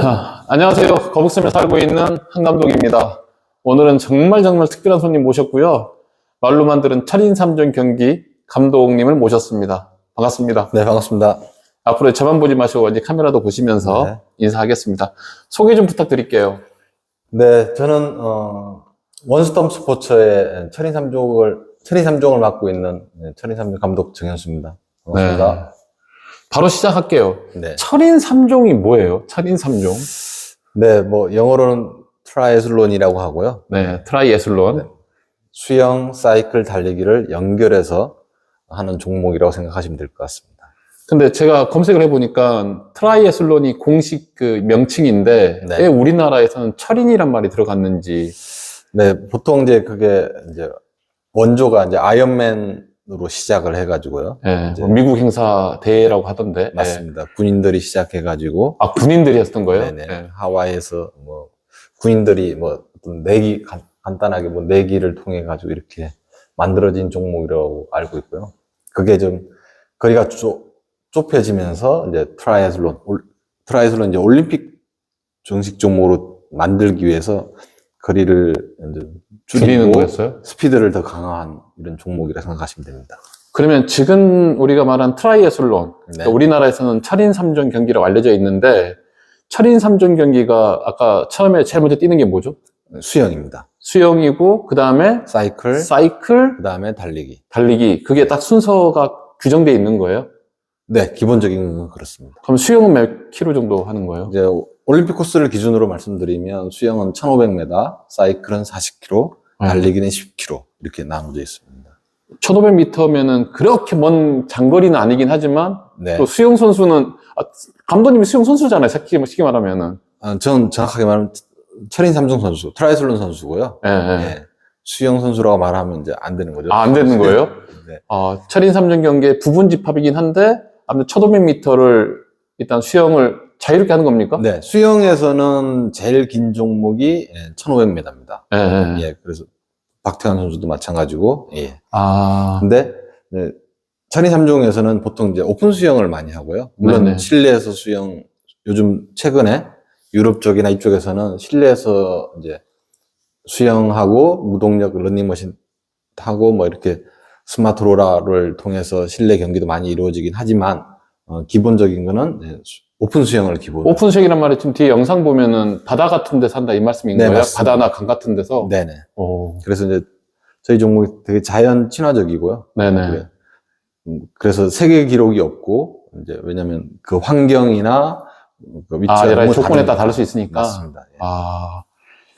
안녕하세요. 거북섬에 살고 있는 한 감독입니다. 오늘은 정말 특별한 손님 모셨고요. 말로만 들은 철인 3종 경기 감독님을 모셨습니다. 반갑습니다. 네, 반갑습니다. 앞으로 저만 보지 마시고 이제 카메라도 보시면서 네. 인사하겠습니다. 소개 좀 부탁드릴게요. 네, 저는 원스톱 스포츠의 철인 3종을 맡고 있는 철인 3종 감독 정현수입니다. 반갑습니다. 네. 바로 시작할게요. 네. 철인 3종이 뭐예요? 철인 3종? 네, 뭐 영어로는 트라이애슬론이라고 하고요. 네, 트라이애슬론. 네. 수영, 사이클, 달리기를 연결해서 하는 종목이라고 생각하시면 될 것 같습니다. 근데 제가 검색을 해보니까 트라이애슬론이 공식 그 명칭인데 네. 왜 우리나라에서는 철인이란 말이 들어갔는지. 네, 보통 이제 그게 이제 원조가 이제 아이언맨으로 시작을 해가지고요. 예, 이제 뭐 미국 행사 대회라고 하던데. 맞습니다. 군인들이 시작해가지고. 아, 군인들이 했던 거예요? 네네. 예. 하와이에서 뭐 군인들이 뭐 어떤 내기 간단하게 뭐 내기를 통해 가지고 이렇게 만들어진 종목이라고 알고 있고요. 그게 좀 거리가 좁혀지면서 이제 트라이애슬론 이제 올림픽 정식 종목으로 만들기 위해서 거리를 이제 줄이는 줄이고 거였어요? 스피드를 더 강화한 이런 종목이라 생각하시면 됩니다. 그러면 지금 우리가 말한 트라이애슬론, 네. 그러니까 우리나라에서는 철인 3종 경기라고 알려져 있는데 철인 3종 경기가 아까 처음에 제일 먼저 뛰는 게 뭐죠? 수영입니다. 수영이고 그 다음에 사이클, 그다음에 달리기. 달리기. 그게 딱 순서가 규정되어 있는 거예요? 네, 기본적인 건 그렇습니다. 그럼 수영은 몇 킬로 정도 하는 거예요? 이제 올림픽 코스를 기준으로 말씀드리면 수영은 1500m, 사이클은 40km, 달리기는 10km 이렇게 나눠져 있습니다. 1500m면은 그렇게 먼 장거리는 아니긴 하지만 네. 또 수영 선수는 감독님이 수영 선수잖아요. 쉽게 말하면은. 전 정확하게 말하면 철인 3종 선수, 트라이애슬론 선수고요. 예, 예. 네. 수영 선수라고 말하면 이제 안 되는 거죠. 아, 안 되는 거예요? 네. 철인 3종 경기의 부분 집합이긴 한데 아무튼 1500m를 일단 수영을 자유롭게 하는 겁니까? 네. 수영에서는 제일 긴 종목이 1500m입니다. 예, 예. 예. 그래서 박태환 선수도 마찬가지고, 예. 아, 근데, 네, 철인 3종에서는 보통 이제 오픈 수영을 많이 하고요. 물론 네네. 실내에서 수영, 요즘 최근에 유럽 쪽이나 이쪽에서는 실내에서 이제 수영하고 무동력 러닝머신 타고 뭐 이렇게 스마트 로라를 통해서 실내 경기도 많이 이루어지긴 하지만, 기본적인 거는 오픈 수영을 기본으로. 오픈 수영이란 말이 지금 뒤에 영상 보면은 바다 같은 데서 한다 이 말씀인 네, 거예요? 맞습니다. 바다나 강 같은 데서? 네네. 오, 그래서 이제 저희 종목이 되게 자연 친화적이고요. 네네. 그래서 세계 기록이 없고, 이제 왜냐면 그 환경이나 그 위치가 여러 너무 조건에 따라 다르니까. 다를 수 있으니까. 맞습니다. 예.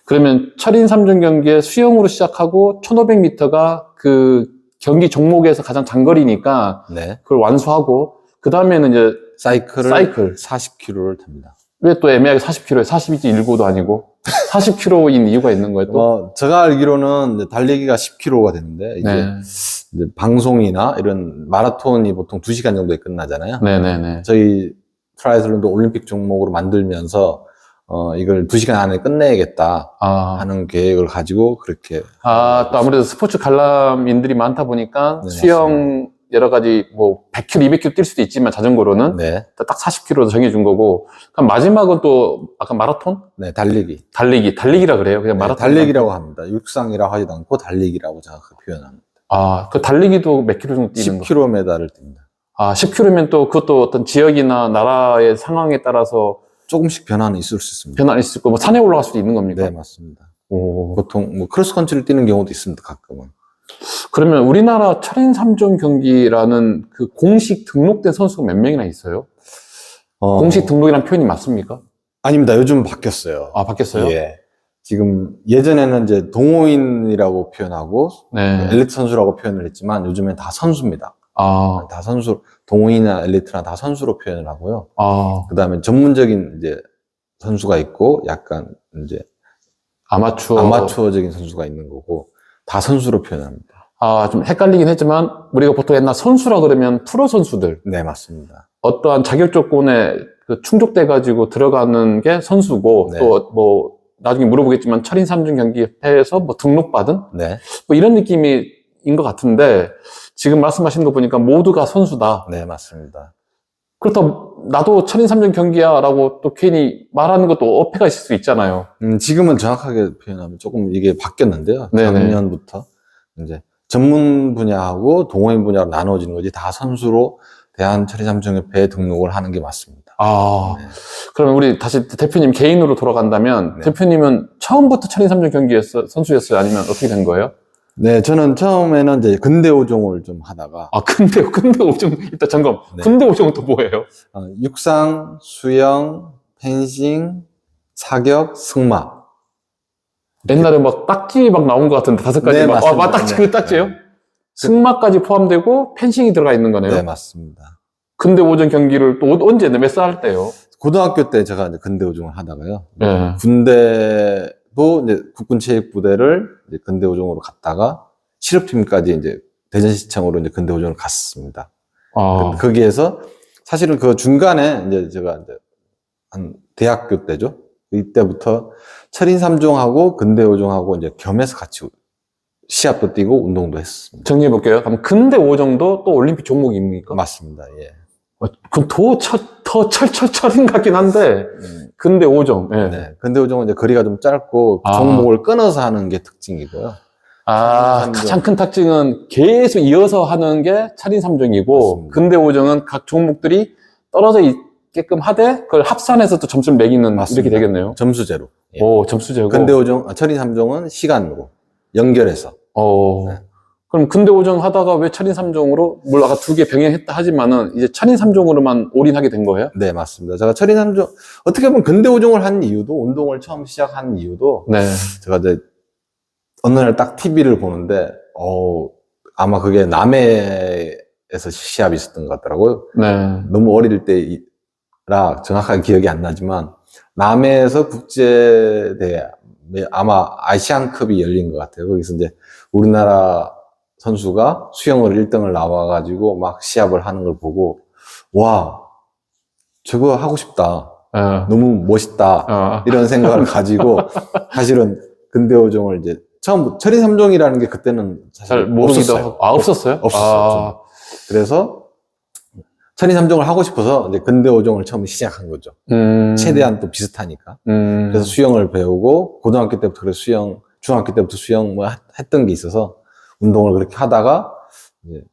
그러면 철인 3종 경기에 수영으로 시작하고 1500m가 그 경기 종목에서 가장 장거리니까 네. 그걸 완수하고 그 다음에는 이제 사이클을 사이클. 40km를 탑니다. 왜 또 애매하게 40km에 42.19도 아니고 40km인 이유가 있는 거예요 또? 제가 알기로는 이제 달리기가 10km가 되는데, 이제, 네. 이제 방송이나 이런 마라톤이 보통 2시간 정도에 끝나잖아요. 네네네. 저희 트라이애슬론도 올림픽 종목으로 만들면서, 이걸 2시간 안에 끝내야겠다 하는 계획을 가지고 그렇게. 또 아무래도 스포츠 관람인들이 많다 보니까 네, 수영 여러 가지 뭐 100km, 200km 뛸 수도 있지만 자전거로는 네. 딱 40km로 정해준 거고 그럼 마지막은 또 아까 마라톤? 네, 달리기. 달리기라 그래요? 그냥 네, 마라톤. 달리기라고 합니다. 육상이라고 하지도 않고 달리기라고 정확하게 표현합니다. 그 달리기도 몇 킬로 정도 뛰는 거? 10km를 뜁니다. 10km면 또 그것도 어떤 지역이나 나라의 상황에 따라서 조금씩 변화는 있을 수 있습니다. 변화할 수 있고 뭐 산에 올라갈 수도 있는 겁니까? 네, 맞습니다. 오. 보통 뭐 크로스컨트리를 뛰는 경우도 있습니다, 가끔은. 그러면 우리나라 철인 3종 경기라는 그 공식 등록된 선수가 몇 명이나 있어요? 공식 등록이라는 표현이 맞습니까? 아닙니다. 요즘 바뀌었어요. 바뀌었어요? 예. 지금 예전에는 이제 동호인이라고 표현하고 네. 엘리트 선수라고 표현을 했지만 요즘엔 다 선수입니다. 다 선수, 동호인이나 엘리트나 다 선수로 표현을 하고요. 그다음에 전문적인 이제 선수가 있고 약간 이제 아마추어적인 선수가 있는 거고 다 선수로 표현합니다. 좀 헷갈리긴 했지만 우리가 보통 옛날 선수라 그러면 프로 선수들 네, 맞습니다. 어떠한 자격 조건에 충족돼 가지고 들어가는 게 선수고 네. 또 뭐 나중에 물어보겠지만 철인 3종 경기회에서 뭐 등록받은 네. 뭐 이런 느낌인 것 같은데 지금 말씀하시는 거 보니까 모두가 선수다. 네, 맞습니다. 그렇다고 나도 천인 3종 경기야라고 또 괜히 말하는 것도 어폐가 있을 수 있잖아요. 지금은 정확하게 표현하면 조금 이게 바뀌었는데요. 네네. 작년부터 이제 전문 분야하고 동호인 분야로 나눠지는 거지 다 선수로 대한천인3종협회에 등록을 하는 게 맞습니다. 아, 네. 그러면 우리 다시 대표님 개인으로 돌아간다면 네. 대표님은 처음부터 천인 3종 경기였어요? 선수였어요? 아니면 어떻게 된 거예요? 네, 저는 처음에는 이제 근대 5종을 좀 하다가 아, 근데 5종, 일단 잠깐, 네. 근데 5종은 또 뭐예요? 육상, 수영, 펜싱, 사격, 승마. 옛날에 막 딱지 막 나온 것 같은데 5가지 네, 막, 맞습니다. 딱지, 네. 그 딱지요? 네. 승마까지 포함되고 펜싱이 들어가 있는 거네요? 네, 맞습니다. 근대 5종 경기를 또 언제, 몇 살 할 때요? 고등학교 때 제가 이제 근대 5종을 하다가요. 네. 군대도 이제 국군체육부대를 이제 근대 5종으로 갔다가 실업팀까지 이제 대전시청으로 이제 근대 5종을 갔습니다. 아, 거기에서 사실은 그 중간에 이제 제가 이제 한 대학교 때죠. 이때부터 철인 3종하고 근대 5종하고 이제 겸해서 같이 시합도 뛰고 운동도 했습니다. 정리해 볼게요. 그럼 근대 5종도 또 올림픽 종목입니까? 맞습니다. 예. 그럼 더 철철철인 것 같긴 한데, 근대 5종. 예. 네. 근대 5종은 이제 거리가 좀 짧고 아. 종목을 끊어서 하는 게 특징이고요. 아, 삼종. 가장 큰 특징은 계속 이어서 하는 게 철인 3종이고, 맞습니다. 근대 5종은 각 종목들이 떨어져 있게끔 하되, 그걸 합산해서 또 점수를 매기는 맞습니다. 이렇게 되겠네요. 점수제로. 예. 오, 점수 제고. 근대 5종, 철인 3종은 시간으로 연결해서. 네. 네. 그럼 근대 5종 하다가 왜 철인 3종으로, 물론 아까 2개 병행했다 하지만은, 이제 철인 3종으로만 올인하게 된 거예요? 네, 맞습니다. 제가 철인 3종, 어떻게 보면 근대 5종을 한 이유도, 운동을 처음 시작한 이유도, 네. 제가 이제 어느 날 딱 TV를 보는데, 아마 그게 남해에서 시합이 있었던 것 같더라고요. 네. 너무 어릴 때라 정확하게 기억이 안 나지만, 남해에서 국제대회, 아마 아시안컵이 열린 것 같아요. 거기서 이제 우리나라 선수가 수영으로 1등을 나와가지고 막 시합을 하는 걸 보고, 와, 저거 하고 싶다. 네. 너무 멋있다. 아, 이런 생각을 가지고, 사실은 근대 5종을 이제 처음, 철인 3종이라는 게 그때는 잘 사실 모르기도 없었어요. 하고. 아, 없었어요? 없었어요. 그래서 철인 3종을 하고 싶어서 이제 근대 5종을 처음 시작한 거죠. 최대한 또 비슷하니까. 그래서 수영을 배우고, 고등학교 때부터 그래서 수영, 중학교 때부터 수영 뭐 했던 게 있어서 운동을 그렇게 하다가, 이제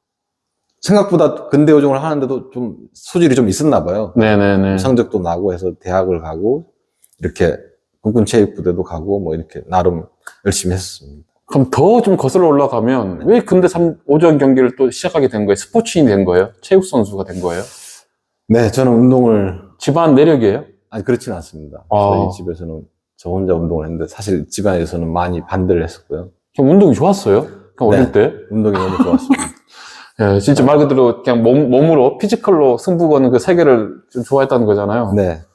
생각보다 근대 5종을 하는데도 좀 소질이 좀 있었나 봐요. 네네네. 성적도 나고 해서 대학을 가고, 이렇게 국군체육부대도 가고, 뭐 이렇게 나름 열심히 했습니다. 그럼 더 좀 거슬러 올라가면, 왜 근대 5종 경기를 또 시작하게 된 거예요? 스포츠인이 된 거예요? 체육 선수가 된 거예요? 네, 저는 운동을, 집안 내력이에요? 아니, 그렇지는 않습니다. 아. 저희 집에서는 저 혼자 운동을 했는데, 사실 집안에서는 많이 반대를 했었고요. 그냥 운동이 좋았어요? 그냥 어릴 네. 때? 운동이 너무 좋았습니다. 예, 진짜 말 그대로 그냥 몸으로, 피지컬로 승부 거는 그 세계를 좀 좋아했다는 거잖아요. 네. 탁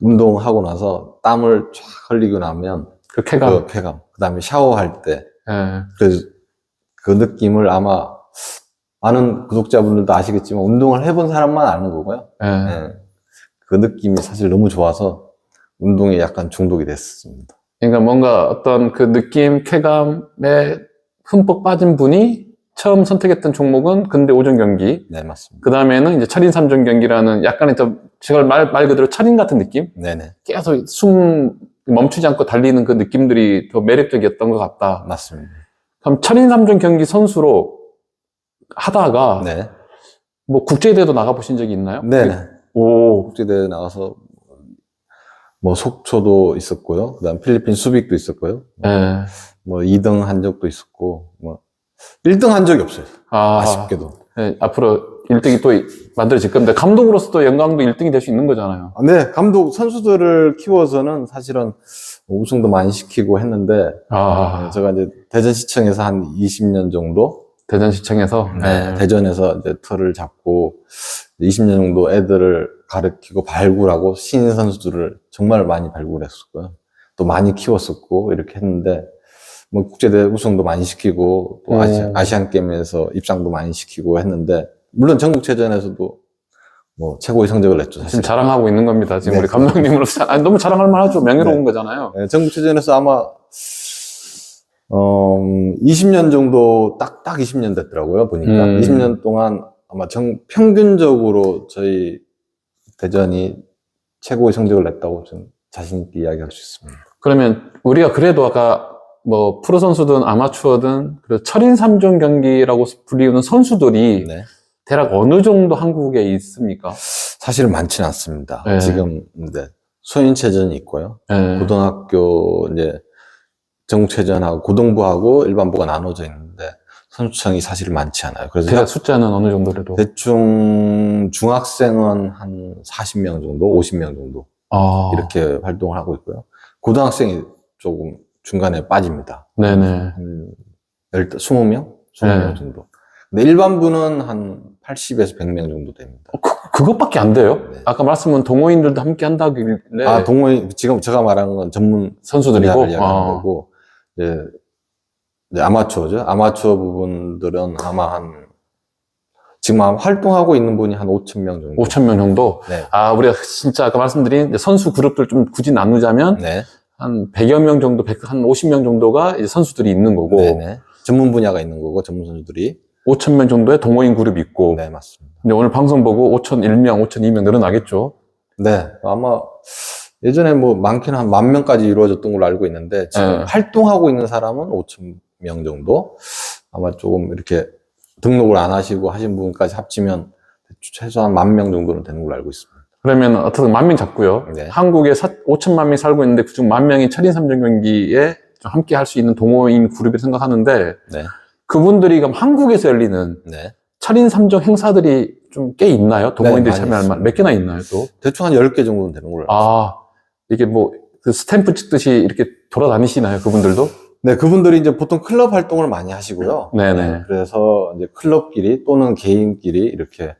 운동하고 나서 땀을 쫙 흘리고 나면 그 쾌감. 그 쾌감. 그 다음에 샤워할 때. 예. 그래서 그 느낌을 아마 많은 구독자분들도 아시겠지만 운동을 해본 사람만 아는 거고요. 예. 네. 그 느낌이 사실 너무 좋아서 운동에 약간 중독이 됐습니다. 그러니까 뭔가 어떤 그 느낌, 쾌감에 흠뻑 빠진 분이 처음 선택했던 종목은 근대 5종 경기. 네, 맞습니다. 그 다음에는 이제 철인 3종 경기라는 약간의 좀, 제가 말 그대로 철인 같은 느낌? 네네. 계속 숨 멈추지 않고 달리는 그 느낌들이 더 매력적이었던 것 같다. 맞습니다. 그럼 철인 3종 경기 선수로 하다가 네. 뭐 국제대회도 나가보신 적이 있나요? 네네. 오, 국제대회 나가서 뭐 속초도 있었고요. 그 다음 필리핀 수빅도 있었고요. 예. 뭐 2등 한 적도 있었고, 뭐 1등 한 적이 없어요. 아, 아쉽게도. 예, 앞으로 1등이 또 만들어질 건데, 감독으로서도 영광도 1등이 될 수 있는 거잖아요. 네, 감독 선수들을 키워서는 사실은 우승도 많이 시키고 했는데, 아, 제가 이제 대전시청에서 한 20년 정도, 대전시청에서. 네, 대전에서 이제 틀을 잡고 20년 정도 애들을 가르치고 발굴하고 신인 선수들을 정말 많이 발굴했었고요. 또 많이 키웠었고 이렇게 했는데 뭐 국제대회 우승도 많이 시키고 또 아시안 게임에서 입상도 많이 시키고 했는데 물론 전국체전에서도 뭐 최고의 성적을 냈죠. 사실. 지금 자랑하고 있는 겁니다. 지금 네. 우리 감독님으로서. 아니, 너무 자랑할 만하죠. 명예로운 거잖아요. 네, 전국체전에서 아마 20년 정도 딱 20년 됐더라고요. 보니까 20년 동안 아마 평균적으로 저희 대전이 최고의 성적을 냈다고 좀 자신 있게 이야기할 수 있습니다. 그러면 우리가 그래도 아까 뭐 프로 선수든 아마추어든 그 철인 3종 경기라고 불리우는 선수들이 네. 대략 어느 정도 한국에 있습니까? 사실은 많지는 않습니다. 네. 지금 이제 소인체전이 있고요. 네. 고등학교 이제 정체전하고 고등부하고 일반부가 나눠져 있는데 선수층이 사실 많지 않아요. 그래서 대략 숫자는 어느 정도라도? 대충 중학생은 한 40명 정도, 50명 정도 아, 이렇게 활동을 하고 있고요. 고등학생이 조금 중간에 빠집니다. 네네. 한 20명? 20명 네. 정도. 근데 일반부는 한 80에서 100명 정도 됩니다. 그것밖에 안 돼요? 네. 아까 말씀은 동호인들도 함께 한다길래. 아, 동호인, 지금 제가 말하는 건 전문 선수들이고? 분야를 이야기하는 거고, 이제 아마추어죠. 아마추어 부분들은 아마 지금 활동하고 있는 분이 한 5,000명 정도. 5,000명 정도? 네. 아, 우리가 진짜 아까 말씀드린 선수 그룹들 좀 굳이 나누자면 네. 한 100여 명 정도, 한 50명 정도가 이제 선수들이 있는 거고, 네네. 전문 분야가 있는 거고, 전문 선수들이. 5,000명 정도의 동호인 그룹이 있고, 네, 맞습니다. 근데 오늘 방송 보고 5,001명, 5,002명 늘어나겠죠? 네. 아마 예전에 뭐 많게는 한 10,000명까지 이루어졌던 걸로 알고 있는데, 지금 네. 활동하고 있는 사람은 5,000명 정도? 아마 조금 이렇게 등록을 안 하시고 하신 분까지 합치면 최소한 10,000명 정도는 되는 걸로 알고 있습니다. 그러면 어떻게 10,000명 잡고요. 네. 한국에 5천만 명이 살고 있는데 그중 10,000명이 철인 3종 경기에 좀 함께 할 수 있는 동호인 그룹을 생각하는데, 네. 그분들이 그럼 한국에서 열리는 네. 철인 3종 행사들이 좀 꽤 있나요? 동호인들이 많이 참여할 만한 있습니다. 몇 개나 있나요, 또? 대충 한 10개 정도는 되는 걸로 알고 있습니다. 아, 이게 뭐, 그 스탬프 찍듯이 이렇게 돌아다니시나요, 그분들도? 네, 그분들이 이제 보통 클럽 활동을 많이 하시고요. 네네. 그래서 이제 클럽끼리 또는 개인끼리 이렇게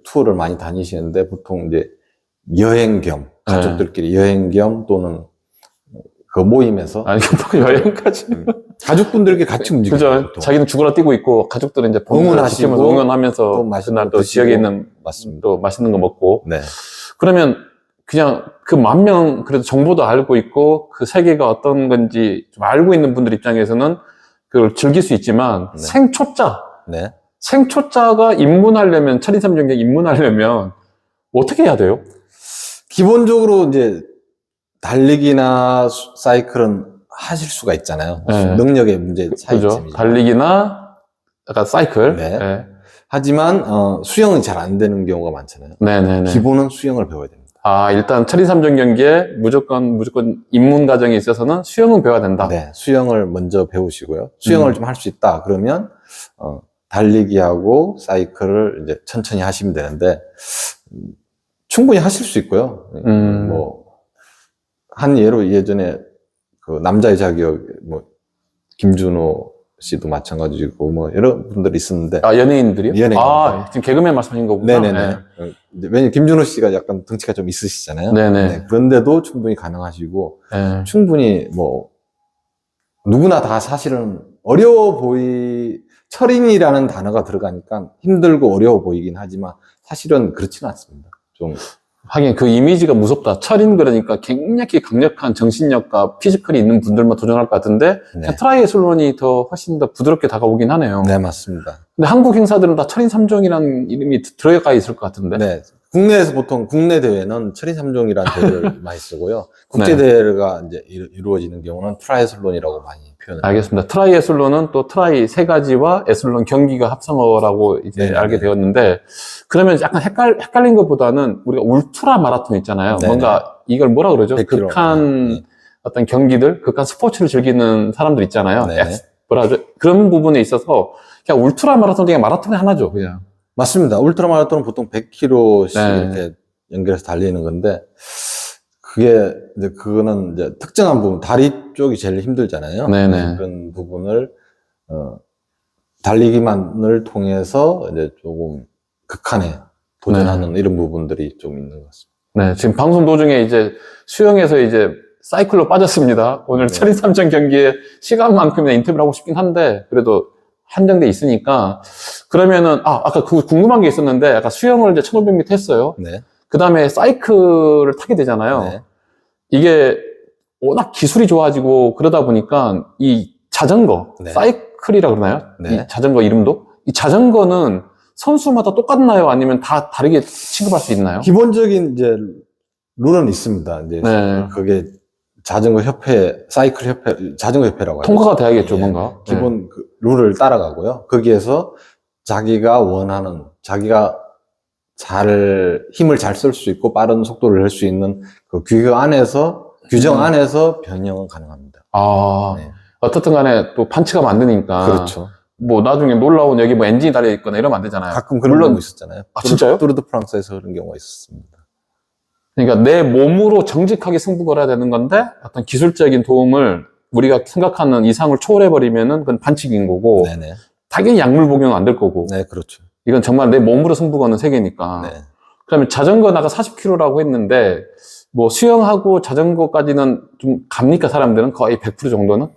투어를 많이 다니시는데 보통 이제 여행 겸, 가족들끼리 여행 겸 또는 그 모임에서 아니, 뭐 여행까지. 가족분들끼리 같이 움직여요. 그죠. 보통. 자기는 죽어라 뛰고 있고, 가족들은 이제 응원하시고, 지키면서 응원하면서, 또 맛있는 그날 거 또 드시고. 지역에 있는 맞습니다. 또 맛있는 거 먹고. 네. 그러면 그냥 그 10,000명 그래도 정보도 알고 있고, 그 세계가 어떤 건지 좀 알고 있는 분들 입장에서는 그걸 즐길 수 있지만, 네. 생초자가 네. 입문하려면, 철인 3종 경기 입문하려면 어떻게 해야 돼요? 기본적으로 이제 달리기나 사이클은 하실 수가 있잖아요. 네. 능력의 문제 그죠? 차이점이죠. 달리기나, 약간 사이클. 네. 네. 하지만 수영이 잘 안 되는 경우가 많잖아요. 네네네. 기본은 수영을 배워야 됩니다. 아, 일단 철인 3종 경기에 무조건 입문 과정에 있어서는 수영은 배워야 된다. 네, 수영을 먼저 배우시고요. 수영을 좀 할 수 있다 그러면 달리기하고 사이클을 이제 천천히 하시면 되는데 충분히 하실 수 있고요. 뭐 한 예로 예전에 그 남자의 자격 뭐 김준호 씨도 마찬가지고 뭐 여러 분들이 있었는데 아, 연예인들이요? 연예인. 아, 지금 개그맨 말씀하신 거구나. 네네네. 왜냐면 김준호 씨가 약간 덩치가 좀 있으시잖아요. 네네. 네, 그런데도 충분히 가능하시고 네. 충분히 뭐 누구나 다 사실은 철인이라는 단어가 들어가니까 힘들고 어려워 보이긴 하지만 사실은 그렇지는 않습니다. 좀 하긴 그 이미지가 무섭다. 철인 그러니까 굉장히 강력한 정신력과 피지컬이 있는 분들만 도전할 것 같은데 네. 트라이애슬론이 더 훨씬 더 부드럽게 다가오긴 하네요. 네, 맞습니다. 근데 한국 행사들은 다 철인 3종이라는 이름이 들어가 있을 것 같은데. 네. 국내에서 보통 국내 대회는 철인 3종이라는 대회를 많이 쓰고요. 국제 대회가 이제 이루어지는 경우는 트라이애슬론이라고 많이 표현을 알겠습니다. 트라이애슬론은 또 트라이 세 가지와 애슬론 경기가 합성어라고 이제 네네네. 알게 되었는데, 그러면 약간 헷갈린 것보다는 우리가 울트라 마라톤 있잖아요. 네네. 뭔가 이걸 뭐라 그러죠? 100km. 극한 네. 어떤 경기들, 극한 스포츠를 즐기는 사람들 있잖아요. 네네. 뭐라 하죠? 그런 부분에 있어서 그냥 울트라 마라톤 중에 마라톤의 하나죠, 그냥. 맞습니다. 울트라 마라톤은 보통 100km씩 네. 이렇게 연결해서 달리는 건데 그거는 이제 특정한 부분, 다리 쪽이 제일 힘들잖아요. 네네. 그런 부분을 달리기만을 통해서 이제 조금 극한에 도전하는 이런 부분들이 좀 있는 것 같습니다. 네, 지금 방송 도중에 이제 수영에서 이제 사이클로 빠졌습니다. 오늘 네. 철인 3종 경기에 시간만큼이나 인터뷰를 하고 싶긴 한데, 그래도 한정돼 있으니까. 그러면은, 아까 그 궁금한 게 있었는데, 아까 수영을 이제 1500m 했어요. 네. 그 다음에 사이클을 타게 되잖아요. 네. 이게 워낙 기술이 좋아지고 그러다 보니까 이 자전거, 네. 사이클이라 그러나요? 네. 이 자전거 이름도? 이 자전거는 선수마다 똑같나요? 아니면 다 다르게 취급할 수 있나요? 기본적인 이제 룰은 있습니다. 이제 네. 그게 자전거 협회, 사이클 협회, 자전거 협회라고 하죠. 통과가 돼야겠죠, 예. 뭔가. 네. 기본 그 룰을 따라가고요. 거기에서 자기가 원하는, 자기가 힘을 잘 쓸 수 있고 빠른 속도를 낼 수 있는 그 규정 안에서 변형은 가능합니다. 아, 네. 어떻든 간에 또 판치가 만드니까. 그렇죠. 뭐 나중에 놀라운 여기 뭐 엔진이 달려있거나 이러면 안 되잖아요. 가끔 그런 물론- 경우 있었잖아요. 아, 진짜요? 뚜르드 프랑스에서 그런 경우가 있었습니다. 그러니까 내 몸으로 정직하게 승부 걸어야 되는 건데 어떤 기술적인 도움을 우리가 생각하는 이상을 초월해버리면은 그건 반칙인 거고 네네. 당연히 약물 복용은 안 될 거고 네, 그렇죠. 이건 정말 내 몸으로 승부 거는 세계니까. 네. 그러면 자전거 나가 40km라고 했는데 뭐 수영하고 자전거까지는 좀 갑니까 사람들은 거의 100% 정도는?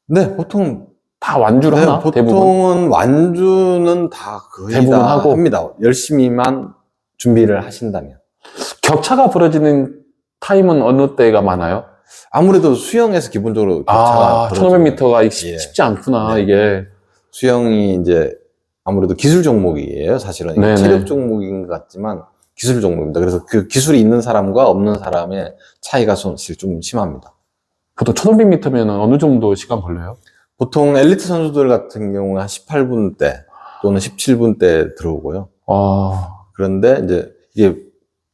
네, 보통 다 완주를 네, 하나? 대부분? 보통은 완주는 다 거의 대부분 다 하고. 합니다. 열심히만 준비를 하신다면. 격차가 벌어지는 타임은 어느 때가 많아요? 아무래도 수영에서 기본적으로 격차가 아, 벌어져요. 1500m가 예. 쉽지 않구나, 네. 이게. 수영이 이제 아무래도 기술 종목이에요, 사실은. 네네. 체력 종목인 것 같지만 기술 종목입니다. 그래서 그 기술이 있는 사람과 없는 사람의 차이가 사실 좀 심합니다. 보통 1500m면 어느 정도 시간 걸려요? 보통 엘리트 선수들 같은 경우는 한 18분대 또는 17분대 들어오고요. 아, 그런데 이제 이게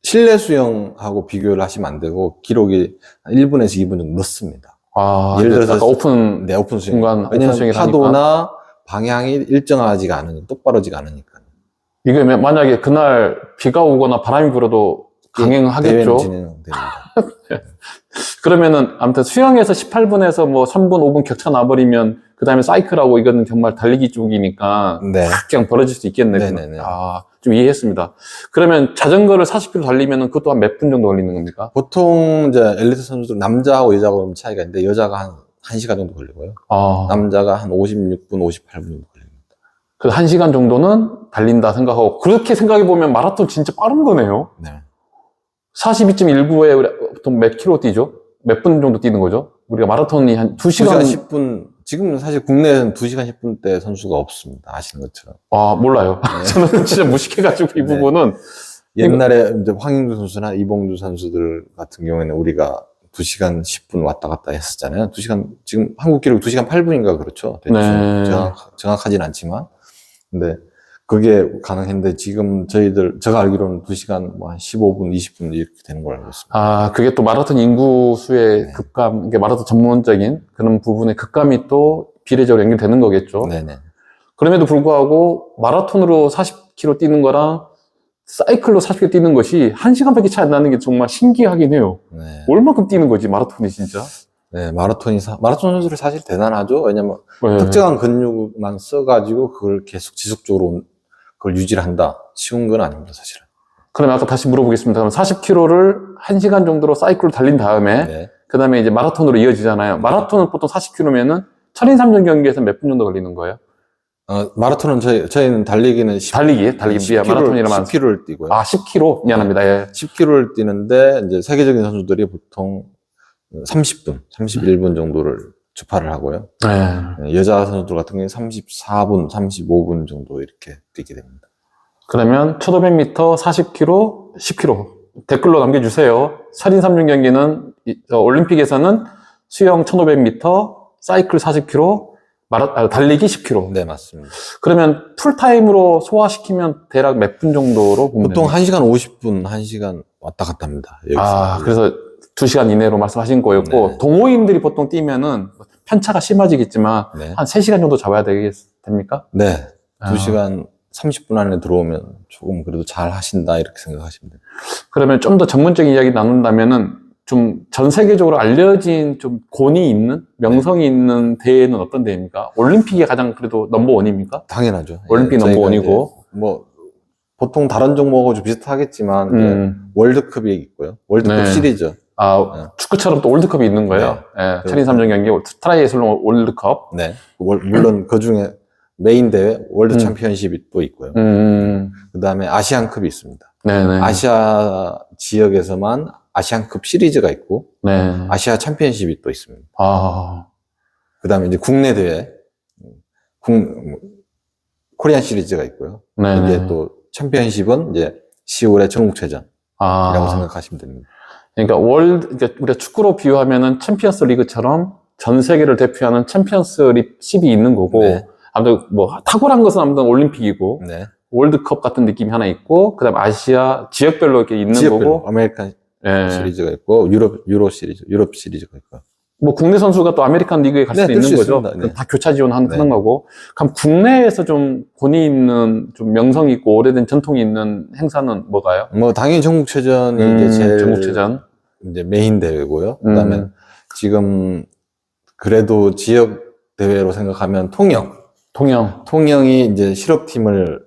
실내 수영하고 비교를 하시면 안 되고 기록이 한 1분에서 2분 정도 늦습니다. 예를 들어서 아까 네, 오픈 수영. 중간 오픈 왜냐하면 수영을 파도나 방향이 일정하지가 않으니까, 똑바로지가 않으니까. 이게 만약에 그날 비가 오거나 바람이 불어도 강행하겠죠? 대회는 진행됩니다. 그러면은 아무튼 수영에서 18분에서 뭐 3분, 5분 격차 나버리면 그 다음에 사이클하고 이거는 정말 달리기 쪽이니까 네. 그냥 벌어질 수 있겠네. 네네네. 아, 좀 이해했습니다. 그러면 자전거를 40km 달리면은 그것도 한 몇 분 정도 걸리는 겁니까? 보통 이제 엘리트 선수들 남자하고 여자하고 차이가 있는데 여자가 한 1시간 정도 걸리고요. 아, 남자가 한 56분, 58분 정도 걸립니다. 그 1시간 정도는 달린다 생각하고 그렇게 생각해보면 마라톤 진짜 빠른 거네요. 네. 42.19에 보통 몇 킬로 뛰죠? 몇 분 정도 뛰는 거죠? 우리가 마라톤이 한 2시간. 2시간 10분, 지금은 사실 국내에는 2시간 10분대 선수가 없습니다. 아시는 것처럼. 아, 몰라요. 저는 진짜 무식해가지고 이 네. 부분은. 옛날에 이제 황인규 선수나 이봉주 선수들 같은 경우에는 우리가 2시간 10분 왔다 갔다 했었잖아요. 2시간, 지금 한국 기록 2시간 8분인가 그렇죠. 대충 네. 정확하진 않지만. 근데 그게 가능했는데 지금 제가 알기로는 2시간 뭐 한 15분, 20분 이렇게 되는 걸 알고 있습니다. 아, 그게 또 마라톤 인구 수의 네. 급감, 이게 마라톤 전문적인 그런 부분의 급감이 또 비례적으로 연결되는 거겠죠. 네네. 그럼에도 불구하고 마라톤으로 40km 뛰는 거랑 사이클로 40km 뛰는 것이 1시간밖에 차이 안 나는 게 정말 신기하긴 해요. 네. 얼마큼 뛰는 거지, 마라톤이 진짜? 네, 마라톤 선수들 사실 대단하죠. 왜냐면 네. 특정한 근육만 써가지고 그걸 계속 지속적으로 그걸 유지를 한다. 쉬운 건 아닙니다, 사실은. 그러면 아까 다시 물어보겠습니다. 그럼 40km를 1시간 정도로 사이클로 달린 다음에 네. 그 다음에 이제 마라톤으로 이어지잖아요. 마라톤은 보통 40km면은 철인 3전 경기에서 몇 분 정도 걸리는 거예요? 마라톤은 저희는 달리기는 달리기 마라톤이라면 10km를 뛰고요. 아, 10km? 미안합니다. 예. 10km를 뛰는데 이제 세계적인 선수들이 보통 30분, 31분 정도를 주파를 하고요. 네. 여자 선수들 같은 경우는 34분, 35분 정도 이렇게 뛰게 됩니다. 그러면 1500m, 40km, 10km. 댓글로 남겨주세요. 철인 3전 경기는 올림픽에서는 수영 1500m, 사이클 40km, 달리기 10km. 네, 맞습니다. 그러면 풀타임으로 소화시키면 대략 몇 분 정도로 보면 보통 됩니까? 1시간 50분, 1시간 왔다 갔다 합니다. 여기서. 아, 그래서 2시간 이내로 말씀하신 거였고, 네. 동호인들이 보통 뛰면은 편차가 심해지겠지만, 네. 한 3시간 정도 잡아야 됩니까? 네. 아. 2시간 30분 안에 들어오면 조금 그래도 잘 하신다 이렇게 생각하시면 됩니다. 그러면 좀 더 전문적인 이야기 나눈다면은, 좀 전 세계적으로 알려진 좀 권위 있는, 명성이 있는 대회는 어떤 대회입니까? 올림픽이 가장 그래도 넘버원입니까? 당연하죠. 올림픽 저희가 넘버원이고. 이제 뭐 보통 다른 종목하고 좀 비슷하겠지만 이제 월드컵이 있고요. 월드컵 네. 시리즈. 아, 축구처럼 또 월드컵이 있는 거예요. 예, 철인 3전 경기, 트라이애슬론 월드컵. 네. 물론 그 중에 메인 대회 월드 챔피언십이 또 있고요. 그 다음에 아시안컵이 있습니다. 네네. 아시아 지역에서만 아시안컵 시리즈가 있고 네. 아시아 챔피언십이 또 있습니다. 아, 그 다음에 이제 국내 대회, 코리안 시리즈가 있고요. 네. 이게 또 챔피언십은 이제 10월의 전국체전이라고 아, 생각하시면 됩니다. 그러니까 그러니까 우리가 축구로 비유하면은 챔피언스 리그처럼 전 세계를 대표하는 챔피언스 리그십이 있는 거고, 네. 아무튼 뭐 탁월한 것은 아무튼 올림픽이고, 네. 월드컵 같은 느낌이 하나 있고, 그다음 아시아 지역별로 이렇게 있는 지역별로 거고, 아메리칸 예. 시리즈가 있고 유럽 시리즈가 있고. 뭐 국내 선수가 또 아메리칸 리그에 갈 수도 네, 뛸 있는 수 거죠. 있습니다. 네. 다 교차 지원하는 네. 거고. 그럼 국내에서 좀 본의 있는 좀 명성 있고 오래된 전통이 있는 행사는 뭐가요? 뭐 당연히 전국체전이 이제 제일 전국체전. 이제 메인 대회고요. 그다음에 지금 그래도 지역 대회로 생각하면 통영. 통영이 이제 실업팀을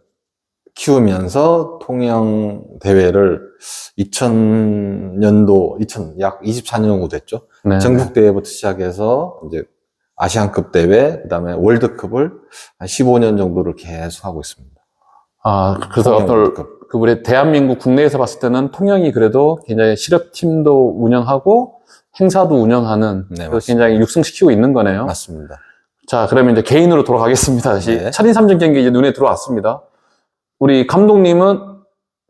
키우면서 통영 대회를 2000년도 약 24년 정도 됐죠. 네. 전국 대회부터 시작해서 이제 아시안컵 대회, 그다음에 월드컵을 한 15년 정도를 계속 하고 있습니다. 아, 그래서 통영 어떤 월드컵. 그 우리 대한민국 국내에서 봤을 때는 통영이 그래도 굉장히 실업팀도 운영하고 행사도 운영하는 네, 그래서 굉장히 육성시키고 있는 거네요. 맞습니다. 자, 그러면 이제 개인으로 돌아가겠습니다. 다시 네. 철인 3전 경기 이제 눈에 들어왔습니다. 우리 감독님은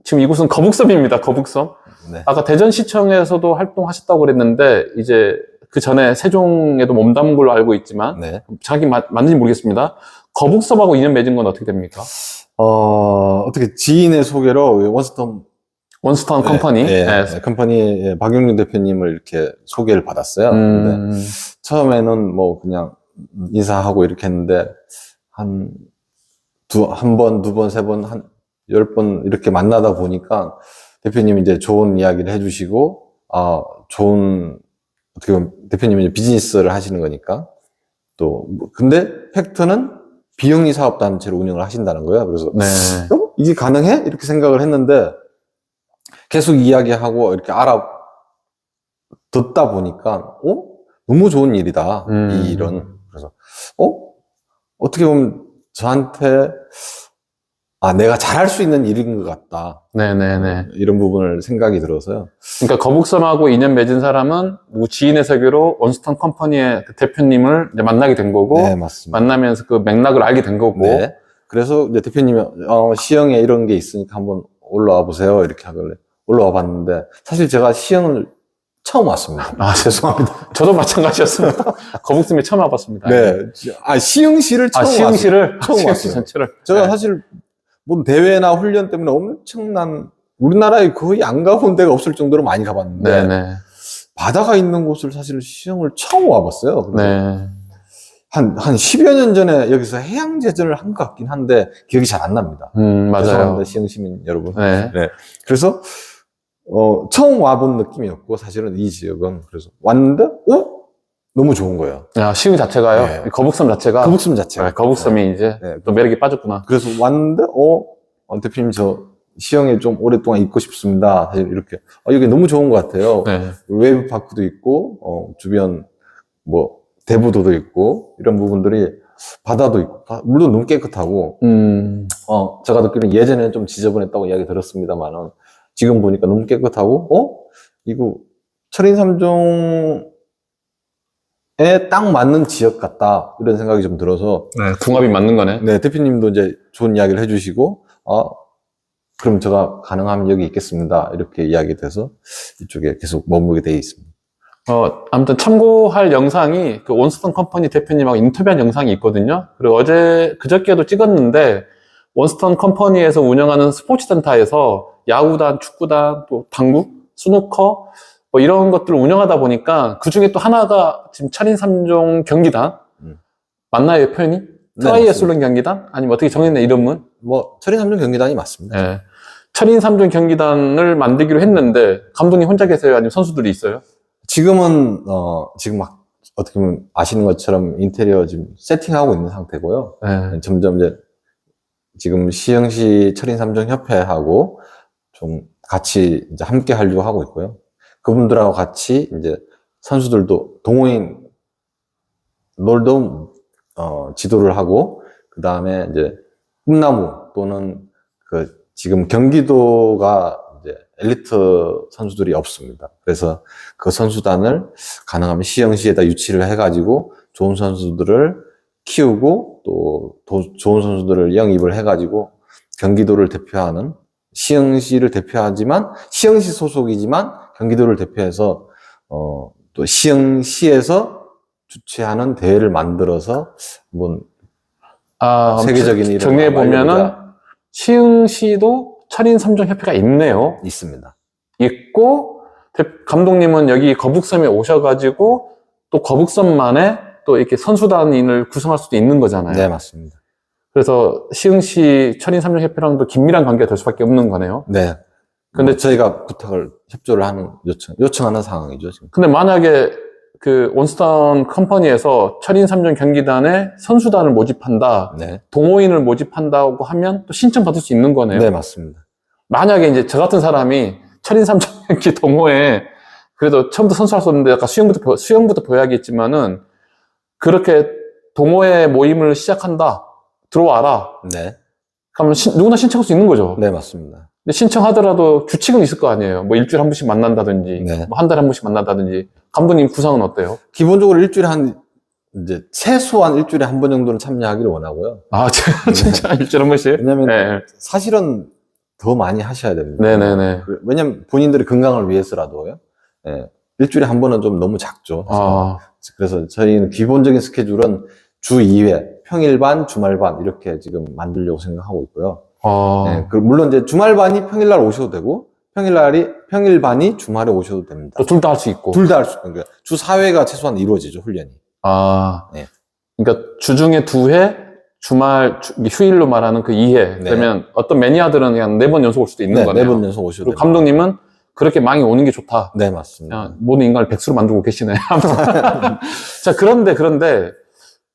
지금 이곳은 거북섬입니다. 거북섬. 네. 아까 대전시청에서도 활동하셨다고 그랬는데 이제 그 전에 세종에도 몸담은 걸로 알고 있지만 네. 정확히 맞는지 모르겠습니다. 거북섬하고 인연 맺은 건 어떻게 됩니까? 어떻게 지인의 소개로 원스톤 컴퍼니. 네, 네. 네, 컴퍼니 박용준 대표님을 이렇게 소개를 받았어요. 근데 처음에는 뭐 그냥 인사하고 이렇게 했는데 한 번, 두 번, 세 번, 한 10번 이렇게 만나다 보니까 대표님이 이제 좋은 이야기를 해주시고, 어떻게 보면 대표님이 이제 비즈니스를 하시는 거니까 근데 팩트는 비영리 사업단체로 운영을 하신다는 거예요. 그래서 네. 이게 가능해? 이렇게 생각을 했는데 계속 이야기하고 이렇게 듣다 보니까 너무 좋은 일이다. 이 일은. 그래서 어떻게 보면 저한테 내가 잘할 수 있는 일인 것 같다. 네네네. 이런 부분을 생각이 들어서요. 그러니까 거북섬하고 인연 맺은 사람은 지인의 소개로 원스톤 컴퍼니의 그 대표님을 이제 만나게 된 거고, 네, 맞습니다. 만나면서 그 맥락을 알게 된 거고, 네. 그래서 이제 대표님이 시흥에 이런 게 있으니까 한번 올라와 보세요. 이렇게 하길래 올라와 봤는데 사실 제가 시흥을 처음 왔습니다. 죄송합니다. 저도 마찬가지였습니다. 거북섬에 처음 와봤습니다. 네. 시흥시를 처음 시흥시를 처음 시흥시 왔어요. 전체를. 제가 네. 사실 뭐 대회나 훈련 때문에 엄청난 우리나라에 거의 안 가본 데가 없을 정도로 많이 가봤는데 네네. 바다가 있는 곳을 사실 시흥을 처음 와봤어요. 네. 한 10여 년 전에 여기서 해양제전을 한 것 같긴 한데 기억이 잘 안 납니다. 맞아요. 죄송합니다, 시흥 시민 여러분. 네. 그래서 처음 와본 느낌이었고 사실은 이 지역은 그래서 왔는데 너무 좋은 거예요. 야, 시흥 자체가요. 네. 거북섬 자체가. 거북섬 자체가. 네, 거북섬이 이제 네. 또 매력이 빠졌구나. 그래서 왔는데 대표님 저 시흥에 좀 오랫동안 있고 싶습니다. 사실 이렇게 여기 너무 좋은 것 같아요. 네. 웨이브 파크도 있고 주변 뭐 대부도도 있고 이런 부분들이 바다도 있고 물론 너무 깨끗하고 제가 듣기로는 예전에는 좀 지저분했다고 이야기 들었습니다만은 지금 보니까 너무 깨끗하고 이거 철인 3종에 딱 맞는 지역 같다 이런 생각이 좀 들어서 네, 궁합이 맞는 거네. 네, 대표님도 이제 좋은 이야기를 해주시고 그럼 제가 가능하면 여기 있겠습니다 이렇게 이야기 돼서 이쪽에 계속 머물게 돼 있습니다. 아무튼 참고할 영상이 그 원스톤 컴퍼니 대표님하고 인터뷰한 영상이 있거든요. 그리고 그저께도 찍었는데 원스톤 컴퍼니에서 운영하는 스포츠 센터에서 야구단, 축구단, 또 당구, 스누커 뭐 이런 것들을 운영하다 보니까 그 중에 또 하나가 지금 철인 3종 경기단 맞나요, 표현이? 트라이애슬론 경기단? 아니면 어떻게 정했나 이름은? 뭐 철인 3종 경기단이 맞습니다. 네. 철인 3종 경기단을 만들기로 했는데 감독님 혼자 계세요? 아니면 선수들이 있어요? 지금은 지금 막 어떻게 보면 아시는 것처럼 인테리어 지금 세팅하고 있는 상태고요. 네. 점점 이제 지금 시흥시 철인 3종 협회하고 좀 같이 이제 함께 하려고 하고 있고요. 그분들하고 같이 이제 선수들도 동호인 롤도 지도를 하고 그 다음에 이제 꿈나무 또는 지금 경기도가 이제 엘리트 선수들이 없습니다. 그래서 그 선수단을 가능하면 시흥시에다 유치를 해가지고 좋은 선수들을 키우고 또 좋은 선수들을 영입을 해가지고 경기도를 대표하는 시흥시를 대표하지만 시흥시 소속이지만 경기도를 대표해서 또 시흥시에서 주최하는 대회를 만들어서 한번 세계적인 이름을 정리해 보면은 알려보자. 시흥시도 철인 3종 협회가 있네요. 있습니다. 있고 감독님은 여기 거북섬에 오셔가지고 또 거북섬만에 또 이렇게 선수단인을 구성할 수도 있는 거잖아요. 네, 맞습니다. 그래서 시흥시 철인 3종 협회랑도 긴밀한 관계가 될 수밖에 없는 거네요. 네. 근데 저희가 협조를 하는 요청하는 상황이죠, 지금. 근데 만약에 그 온스턴 컴퍼니에서 철인 3종 경기단에 선수단을 모집한다, 네. 동호인을 모집한다고 하면 또 신청받을 수 있는 거네요. 네, 맞습니다. 만약에 이제 저 같은 사람이 철인 3종 경기 동호회 그래도 처음부터 선수할 수 없는데 아까 수영부터 보여야겠지만은 그렇게 동호회 모임을 시작한다. 들어와라. 네. 그러면 누구나 신청할 수 있는 거죠. 네, 맞습니다. 근데 신청하더라도 규칙은 있을 거 아니에요. 뭐 일주일에 한 번씩 만난다든지, 네. 뭐 한 달에 한 번씩 만난다든지. 감독님 구상은 어때요? 기본적으로 이제 최소한 일주일에 한 번 정도는 참여하기를 원하고요. 아, 진짜 일주일에 한 번씩? 왜냐면 네. 사실은 더 많이 하셔야 됩니다. 네네네. 왜냐면 본인들의 건강을 위해서라도요. 예, 일주일에 한 번은 좀 너무 작죠. 그래서 저희는 기본적인 스케줄은 주 2회, 평일 반, 주말 반 이렇게 지금 만들려고 생각하고 있고요. 예, 물론 이제 주말 반이 평일날 오셔도 되고 평일 반이 주말에 오셔도 됩니다. 또 둘 다 할 수 있고. 둘 다 할 수 있는 거예요. 주 4회가 최소한 이루어지죠, 훈련이. 네. 네. 그러니까 주중에 2회, 휴일로 말하는 그 2회. 네. 그러면 어떤 매니아들은 그냥 4번 연속 올 수도 있는 거네요. 4번 연속 오셔도 그리고 됩니다. 감독님은 그렇게 많이 오는 게 좋다. 네, 맞습니다. 그냥 모든 인간을 백수로 만들고 계시네. 자, 그런데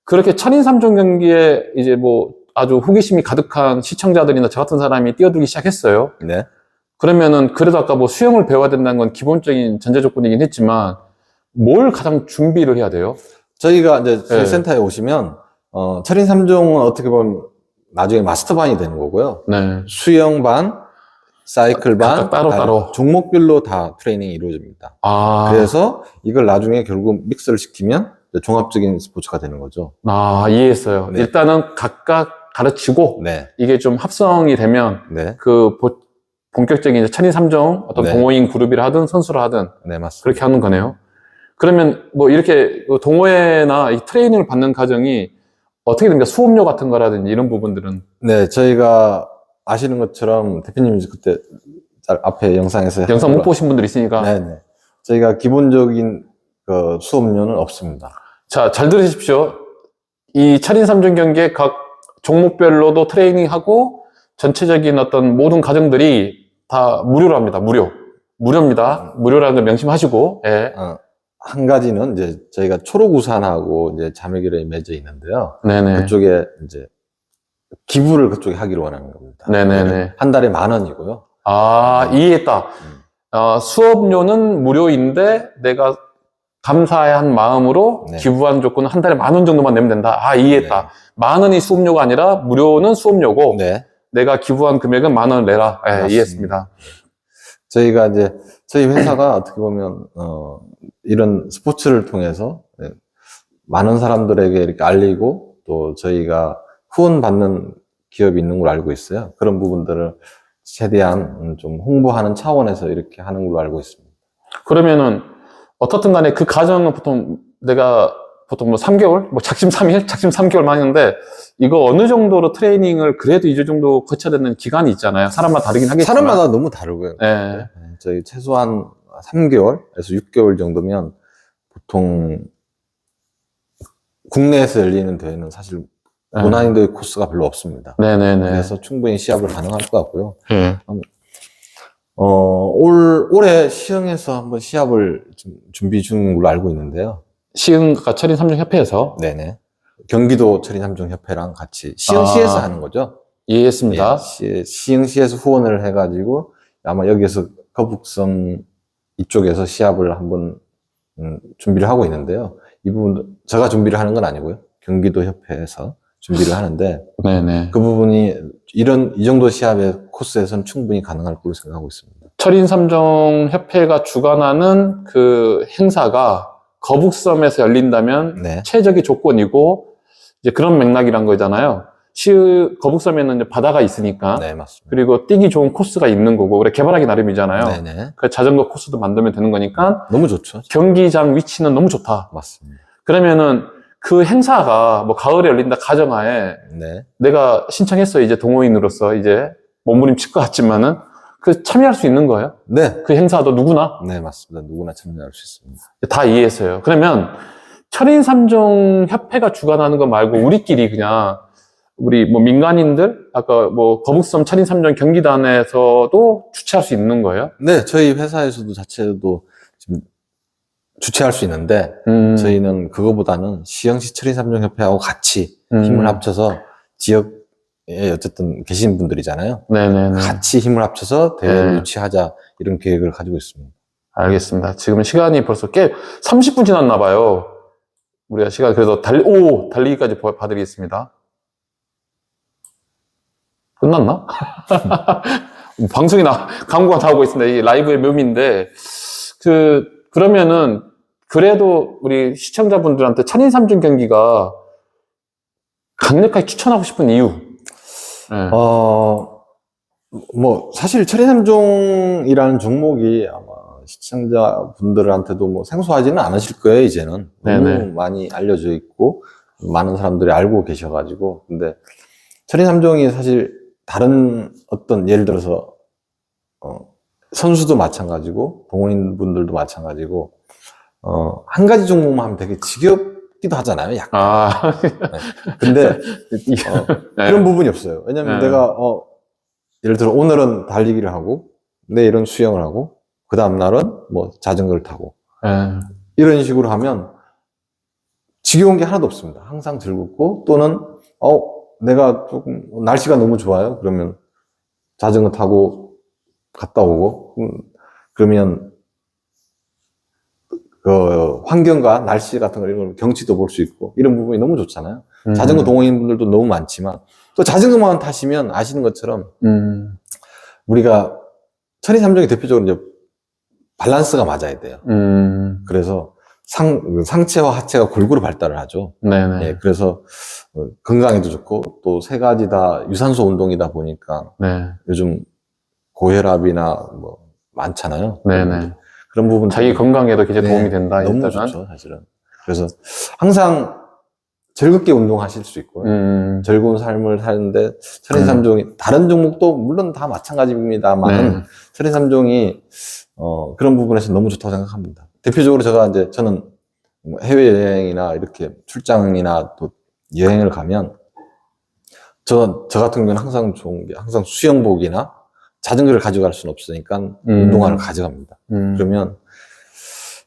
그렇게 철인 3종 경기에 이제 뭐 아주 호기심이 가득한 시청자들이나 저 같은 사람이 뛰어들기 시작했어요. 네. 그러면은 그래도 아까 뭐 수영을 배워야 된다는 건 기본적인 전제 조건이긴 했지만 뭘 가장 준비를 해야 돼요? 저희가 이제 저희 네. 센터에 오시면 철인 3종은 어떻게 보면 나중에 마스터반이 되는 거고요. 네. 수영반, 사이클반, 각각 따로. 종목별로 다 트레이닝이 이루어집니다. 아. 그래서 이걸 나중에 결국 믹스를 시키면 이제 종합적인 스포츠가 되는 거죠. 이해했어요. 네. 일단은 각각 가르치고 네. 이게 좀 합성이 되면 네. 그 본격적인 철인 3종 어떤 네. 동호인 그룹이라 하든 선수라 하든 네, 맞습니다. 그렇게 하는 거네요. 그러면 뭐 이렇게 동호회나 이 트레이닝을 받는 과정이 어떻게 됩니까? 수업료 같은 거라든지 이런 부분들은. 네, 저희가 아시는 것처럼 대표님이 그때 앞에 영상에서 영상 못 보신 분들 있으니까. 네네. 저희가 기본적인 그 수업료는 없습니다. 자, 잘 들으십시오. 이 철인 3종 경기에 각 종목별로도 트레이닝하고 전체적인 어떤 모든 과정들이 다 무료로 합니다. 무료입니다. 무료라는 걸 명심하시고. 예. 한 가지는 이제 저희가 초록우산하고 이제 자매결연이 맺어 있는데요. 네네. 그쪽에 이제 기부를 그쪽에 하기를 원하는 겁니다. 네네네. 한 달에 10,000원이고요. 이해했다. 수업료는 무료인데 내가 감사한 마음으로 네. 기부한 조건은 한 달에 10,000원 정도만 내면 된다. 이해했다. 10,000원이 수업료가 아니라 무료는 수업료고 네. 내가 기부한 금액은 10,000원 내라. 예, 맞습니다. 이해했습니다. 저희가 이제 저희 회사가 어떻게 보면 이런 스포츠를 통해서 많은 사람들에게 이렇게 알리고 또 저희가 후원 받는 기업이 있는 걸 알고 있어요. 그런 부분들을 최대한 좀 홍보하는 차원에서 이렇게 하는 걸로 알고 있습니다. 그러면은 어떻든 간에 그 과정은 보통 뭐 3개월, 뭐 작심 3일, 작심 3개월만 했는데 이거 어느 정도로 트레이닝을 그래도 이 정도 거쳐야 되는 기간이 있잖아요. 사람마다 다르긴 하겠지만. 사람마다 너무 다르고요. 네. 저희 최소한 3개월에서 6개월 정도면 보통 국내에서 열리는 대회는 사실 고난이도의 코스가 별로 없습니다. 네네네. 그래서 충분히 시합을 가능할 것 같고요. 네. 올해 시흥에서 한번 시합을 준비 중인 걸로 알고 있는데요. 시흥과 철인 3종 협회에서. 네네. 경기도 철인 3종 협회랑 같이 시흥시에서 하는 거죠. 이해했습니다. 예, 시흥시에서 후원을 해가지고 아마 여기에서 거북섬 이쪽에서 시합을 한번 준비를 하고 있는데요. 이 부분도 제가 준비를 하는 건 아니고요. 경기도 협회에서 준비를 하는데 네네. 그 부분이 이 정도 시합의 코스에서는 충분히 가능할 걸로 생각하고 있습니다. 철인 3종 협회가 주관하는 그 행사가 거북섬에서 열린다면 네. 최적의 조건이고 이제 그런 맥락이란 거잖아요. 거북섬에는 이제 바다가 있으니까. 네, 맞습니다. 그리고 뛰기 좋은 코스가 있는 거고, 그래, 개발하기 나름이잖아요. 네네. 그 자전거 코스도 만들면 되는 거니까, 너무 좋죠. 경기장 위치는 너무 좋다. 맞습니다. 그러면은 그 행사가 뭐 가을에 열린다 가정하에 네. 내가 신청했어. 이제 동호인으로서 이제 몸부림칠 것 같지만은 그 참여할 수 있는 거예요. 네. 그 행사도 누구나 네, 맞습니다. 누구나 참여할 수 있습니다. 다 이해했어요. 그러면 철인 3종 협회가 주관하는 거 말고 우리끼리 그냥 우리 뭐 민간인들 아까 뭐 거북섬 철인 3종 경기단에서도 주최할 수 있는 거예요. 네, 저희 회사에서도 자체도 지금 주최할 수 있는데, 저희는 그거보다는 시흥시 철인 3종 협회하고 같이 힘을 합쳐서 지역에 어쨌든 계신 분들이잖아요. 네네네. 같이 힘을 합쳐서 대회를 네. 유치하자 이런 계획을 가지고 있습니다. 알겠습니다. 지금 시간이 벌써 꽤 30분 지났나 봐요. 우리가 시간 그래서 달리기까지 봐드리겠습니다. 끝났나? 방송이 광고가 나오고 있습니다. 이게 라이브의 묘미인데 그러면은 그래도 우리 시청자분들한테 천인 3종 경기가 강력하게 추천하고 싶은 이유. 네. 뭐 사실 철인 3종이라는 종목이 아마 시청자분들한테도 뭐 생소하지는 않으실 거예요, 이제는. 네네. 너무 많이 알려져 있고, 많은 사람들이 알고 계셔가지고. 근데, 철인 3종이 사실 다른 어떤, 예를 들어서, 선수도 마찬가지고, 동호인분들도 마찬가지고, 한 가지 종목만 하면 되게 지겹기도 하잖아요, 약간. 네. 근데, 네. 그런 부분이 없어요. 왜냐면 네. 내가, 예를 들어 오늘은 달리기를 하고, 내일은 수영을 하고, 그 다음날은 뭐 자전거를 타고 이런 식으로 하면 지겨운 게 하나도 없습니다. 항상 즐겁고 또는 내가 조금 날씨가 너무 좋아요. 그러면 자전거 타고 갔다 오고 그러면 그 환경과 날씨 같은 거 이런 경치도 볼 수 있고 이런 부분이 너무 좋잖아요. 자전거 동호인분들도 너무 많지만 또 자전거만 타시면 아시는 것처럼 우리가 철인 3종이 대표적으로 이제 밸런스가 맞아야 돼요. 그래서 상체와 하체가 골고루 발달을 하죠. 네네. 예, 그래서 건강에도 좋고 또 세 가지 다 유산소 운동이다 보니까 네. 요즘 고혈압이나 뭐 많잖아요. 네네. 그런 부분 자기 건강에도 굉장히 도움이 된다. 너무 일단은. 좋죠, 사실은. 그래서 항상 즐겁게 운동하실 수 있고요. 즐거운 삶을 사는데 철인 3종이 다른 종목도 물론 다 마찬가지입니다만 철인 3종이 그런 부분에서 너무 좋다고 생각합니다. 대표적으로 저는 뭐 해외여행이나 이렇게 출장이나 또 여행을 가면 저 같은 경우는 항상 좋은 게 항상 수영복이나 자전거를 가져갈 수는 없으니까 운동화를 가져갑니다. 그러면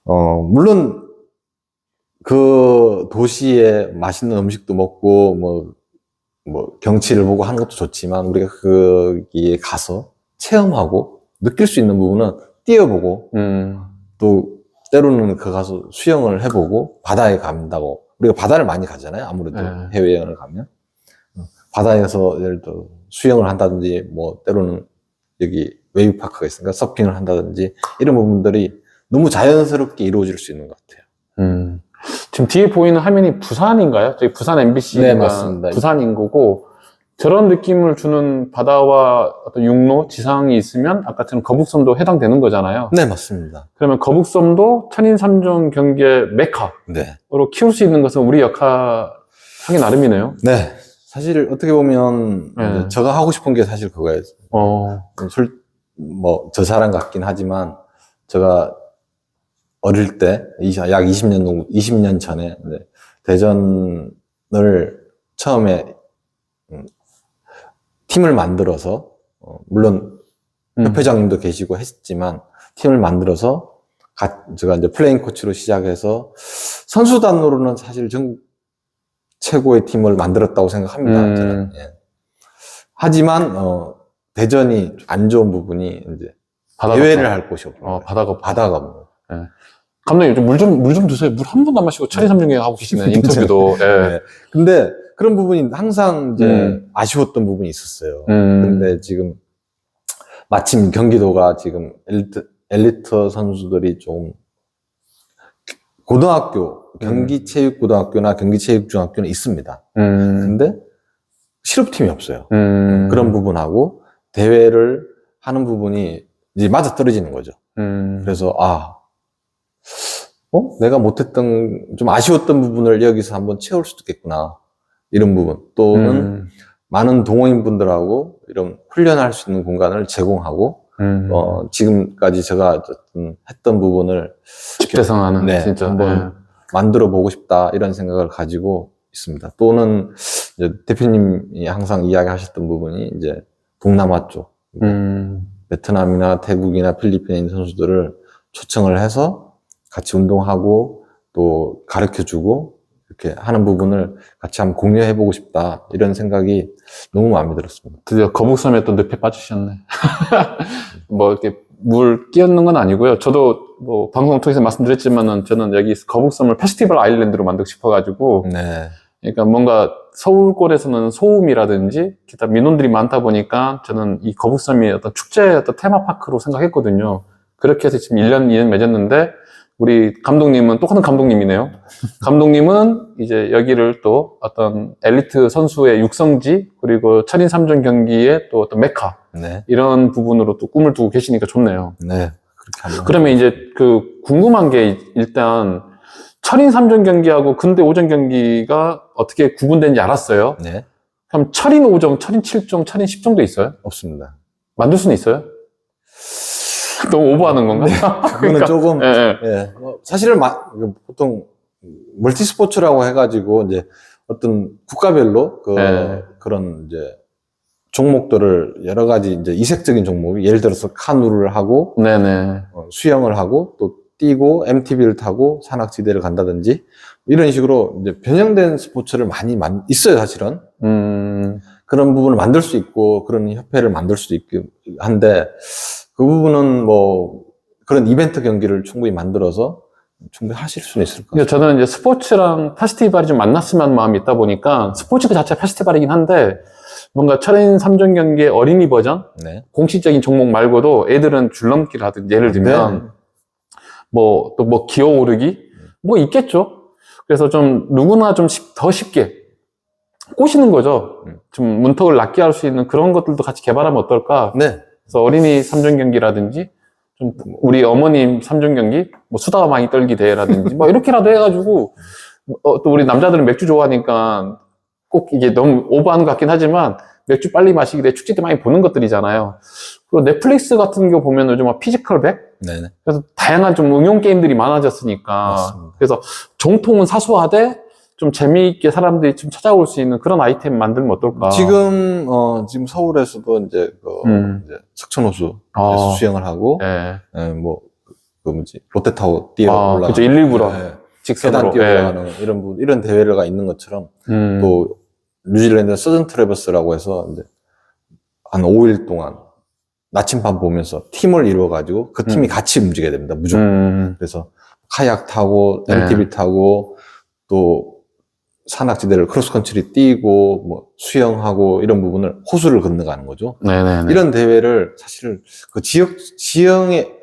물론 그 도시에 맛있는 음식도 먹고 뭐 경치를 보고 하는 것도 좋지만 우리가 거기에 가서 체험하고 느낄 수 있는 부분은 뛰어보고 또 때로는 그 가서 수영을 해보고 바다에 간다고 우리가 바다를 많이 가잖아요. 아무래도 해외여행을 가면 바다에서 예를 들어 수영을 한다든지 뭐 때로는 여기 웨이브파크가 있으니까 서핑을 한다든지 이런 부분들이 너무 자연스럽게 이루어질 수 있는 것 같아요. 지금 뒤에 보이는 화면이 부산인가요? 저희 부산 MBC가 네, 맞습니다. 부산인 거고 저런 느낌을 주는 바다와 어떤 육로, 지상이 있으면 아까처럼 거북섬도 해당되는 거잖아요. 네, 맞습니다. 그러면 거북섬도 천인 3종 경기의 메카로 네. 키울 수 있는 것은 우리 역할 하기 나름이네요. 네. 사실 어떻게 보면 이제 제가 하고 싶은 게 사실 그거예요. 저 사람 같긴 하지만 제가 어릴 때 약 20년 전에 대전을 처음에 팀을 만들어서 물론 협회장님도 계시고 했지만 팀을 만들어서 제가 이제 플레잉 코치로 시작해서 선수단으로는 사실 최고의 팀을 만들었다고 생각합니다. 저는. 예. 하지만 대전이 안 좋은 부분이 이제 대회를 할 곳이 없고 바다가 없고. 네. 감독님 물 좀 드세요. 물 한 번도 안 마시고 철인 3종 경기 하고 계시네. 인터뷰도. 네. 근데 그런 부분이 항상 이제 아쉬웠던 부분이 있었어요. 근데 지금 마침 경기도가 지금 엘리트 선수들이 좀 고등학교 경기체육고등학교나 경기체육중학교는 있습니다. 근데 실업팀이 없어요. 그런 부분하고 대회를 하는 부분이 이제 맞아 떨어지는 거죠. 그래서 내가 못했던 좀 아쉬웠던 부분을 여기서 한번 채울 수도 있겠구나, 이런 부분. 또는 많은 동호인분들하고 이런 훈련할 수 있는 공간을 제공하고 지금까지 제가 어쨌든 했던 부분을 집대성하는, 네, 진짜. 한번 만들어 보고 싶다, 이런 생각을 가지고 있습니다. 또는 이제 대표님이 항상 이야기하셨던 부분이 이제 동남아 쪽, 베트남이나 태국이나 필리핀에 있는 선수들을 초청을 해서 같이 운동하고 또 가르쳐주고 이렇게 하는 부분을 같이 한번 공유해보고 싶다, 이런 생각이 너무 마음에 들었습니다. 드디어 거북섬에 또 늪에 빠지셨네. 뭐 이렇게 물 끼얹는 건 아니고요. 저도 뭐 방송 통해서 말씀드렸지만은 저는 여기 거북섬을 페스티벌 아일랜드로 만들고 싶어가지고, 네. 그러니까 뭔가 서울권에서는 소음이라든지 기타 민원들이 많다 보니까 저는 이 거북섬이 어떤 축제, 어떤 테마파크로 생각했거든요. 그렇게 해서 지금 1년, 2년 맺었는데, 우리 감독님은 똑같은 감독님이네요. 감독님은 이제 여기를 또 어떤 엘리트 선수의 육성지, 그리고 철인 3종 경기의 또 어떤 메카, 네. 이런 부분으로 또 꿈을 두고 계시니까 좋네요. 네. 그렇게 한번. 그러면 이제 궁금한 게, 일단 철인 3종 경기하고 근대 5종 경기가 어떻게 구분되는지 알았어요. 네. 그럼 철인 5종, 철인 7종, 철인 10종도 있어요? 없습니다. 만들 수는 있어요? 너무 오버하는 건가? 그거는 조금, 예. 사실은 보통 멀티 스포츠라고 해가지고 이제 어떤 국가별로 그런 이제 종목들을 여러 가지 이제 이색적인 종목, 예를 들어서 카누를 하고, 네네. 수영을 하고, 또 뛰고, MTB를 타고 산악지대를 간다든지, 이런 식으로 이제 변형된 스포츠를 많이 있어요, 사실은. 그런 부분을 만들 수 있고, 그런 협회를 만들 수도 있고 한데, 그 부분은 뭐, 그런 이벤트 경기를 충분히 만들어서 충분히 하실 수는 있을 것 같아요. 저는 이제 스포츠랑 페스티벌이 좀 만났으면 하는 마음이 있다 보니까, 스포츠 그 자체가 페스티벌이긴 한데, 뭔가 철인 3종 경기의 어린이 버전? 네. 공식적인 종목 말고도 애들은 줄넘기를 하든, 예를 들면, 기어 오르기? 뭐 있겠죠? 그래서 좀 누구나 좀 더 쉽게 꼬시는 거죠. 좀 문턱을 낮게 할 수 있는 그런 것들도 같이 개발하면 어떨까? 네. 그래서 어린이 3종 경기라든지, 좀 우리 어머님 3종 경기, 뭐 수다가 많이 떨기 대회라든지, 뭐 이렇게라도 해가지고, 또 우리 남자들은 맥주 좋아하니까 꼭 이게 너무 오버하는 것 같긴 하지만, 맥주 빨리 마시기 대회 축제 때 많이 보는 것들이잖아요. 그리고 넷플릭스 같은 거 보면 요즘 피지컬 백? 네네. 그래서 다양한 좀 응용 게임들이 많아졌으니까. 맞습니다. 그래서 정통은 사소하되 좀 재미있게 사람들이 좀 찾아올 수 있는 그런 아이템 만들면 어떨까? 지금 서울에서도 이제 이제 석천호수에서 수영을 하고, 네. 롯데타워 뛰어 올라가는. 그죠. 119로. 계단 뛰어 올라가는 이런 대회가 있는 것처럼, 또 뉴질랜드 서전 트래버스라고 해서 이제 한 5일 동안 나침반 보면서 팀을 이루어가지고 그 팀이 같이 움직여야 됩니다. 무조건. 그래서 카약 타고, MTB 타고, 또 산악지대를 크로스컨트리 뛰고, 뭐 수영하고, 이런 부분을 호수를 건너가는 거죠. 네네네. 이런 대회를 사실 그 지형에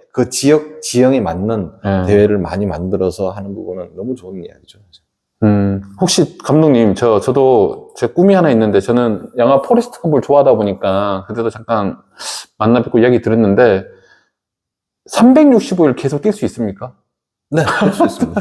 맞는 대회를 많이 만들어서 하는 부분은 너무 좋은 이야기죠. 혹시 감독님, 저도 제 꿈이 하나 있는데, 저는 영화 포레스트 검프를 좋아하다 보니까, 그때도 잠깐 만나 뵙고 이야기 들었는데, 365일 계속 뛸 수 있습니까? 네, 할 수 있습니다.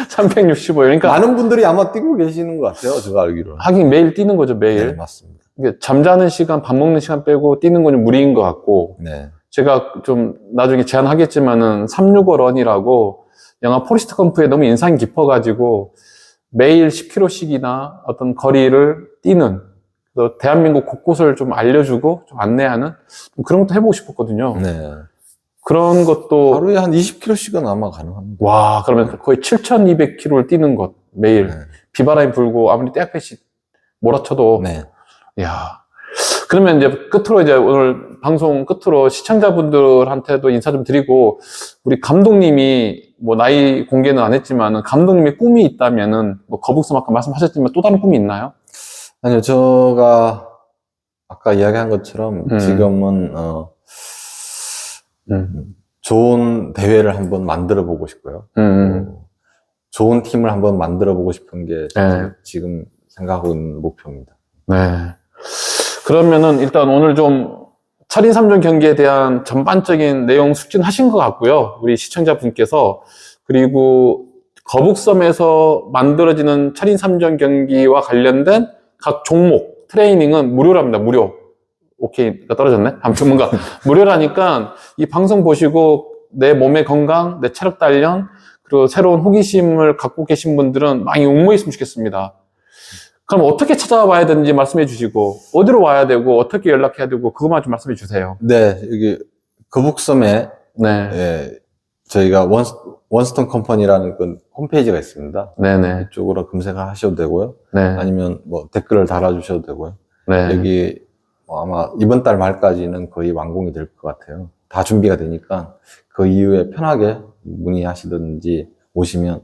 365일. 그러니까. 많은 분들이 아마 뛰고 계시는 것 같아요, 제가 알기로는. 하긴 매일 뛰는 거죠, 매일. 네, 맞습니다. 잠자는 시간, 밥 먹는 시간 빼고 뛰는 건 좀 무리인 것 같고, 네. 제가 좀 나중에 제안하겠지만은 365 런이라고 영화 포레스트 검프에 너무 인상이 깊어가지고 매일 10km씩이나 어떤 거리를 뛰는, 그래서 대한민국 곳곳을 좀 알려주고 좀 안내하는 그런 것도 해보고 싶었거든요. 네. 그런 것도 하루에 한 20km씩은 아마 가능합니다. 와, 그러면 거의 7,200km를 뛰는 것 매일. 네. 비바람이 불고 아무리 떼약볕이 몰아쳐도. 네. 이야. 그러면 이제 끝으로 이제 오늘 방송 끝으로 시청자분들한테도 인사 좀 드리고, 우리 감독님이 뭐 나이 공개는 안 했지만은 감독님의 꿈이 있다면은 뭐 거북섬 아까 말씀하셨지만 또 다른 꿈이 있나요? 아니요, 제가 아까 이야기한 것처럼 지금은 좋은 대회를 한번 만들어 보고 싶고요. 좋은 팀을 한번 만들어 보고 싶은 게 네. 지금 생각하고 있는 목표입니다. 네. 그러면은 일단 오늘 좀 철인 3종 경기에 대한 전반적인 내용 숙지하신 것 같고요. 우리 시청자분께서. 그리고 거북섬에서 만들어지는 철인 3종 경기와 관련된 각 종목, 트레이닝은 무료랍니다. 무료. 오케이. 떨어졌네. 아무튼 뭔가 무료라니까 이 방송 보시고 내 몸의 건강, 내 체력 단련, 그리고 새로운 호기심을 갖고 계신 분들은 많이 응모했으면 좋겠습니다. 그럼 어떻게 찾아와야 되는지 말씀해 주시고, 어디로 와야 되고, 어떻게 연락해야 되고, 그것만 좀 말씀해 주세요. 네, 여기 거북섬에 네. 예, 저희가 원스톤 컴퍼니라는 그 홈페이지가 있습니다. 네네. 이쪽으로 검색하셔도 되고요. 네. 아니면 뭐 댓글을 달아주셔도 되고요. 네. 여기 뭐 아마 이번 달 말까지는 거의 완공이 될 것 같아요. 다 준비가 되니까 그 이후에 편하게 문의하시든지 오시면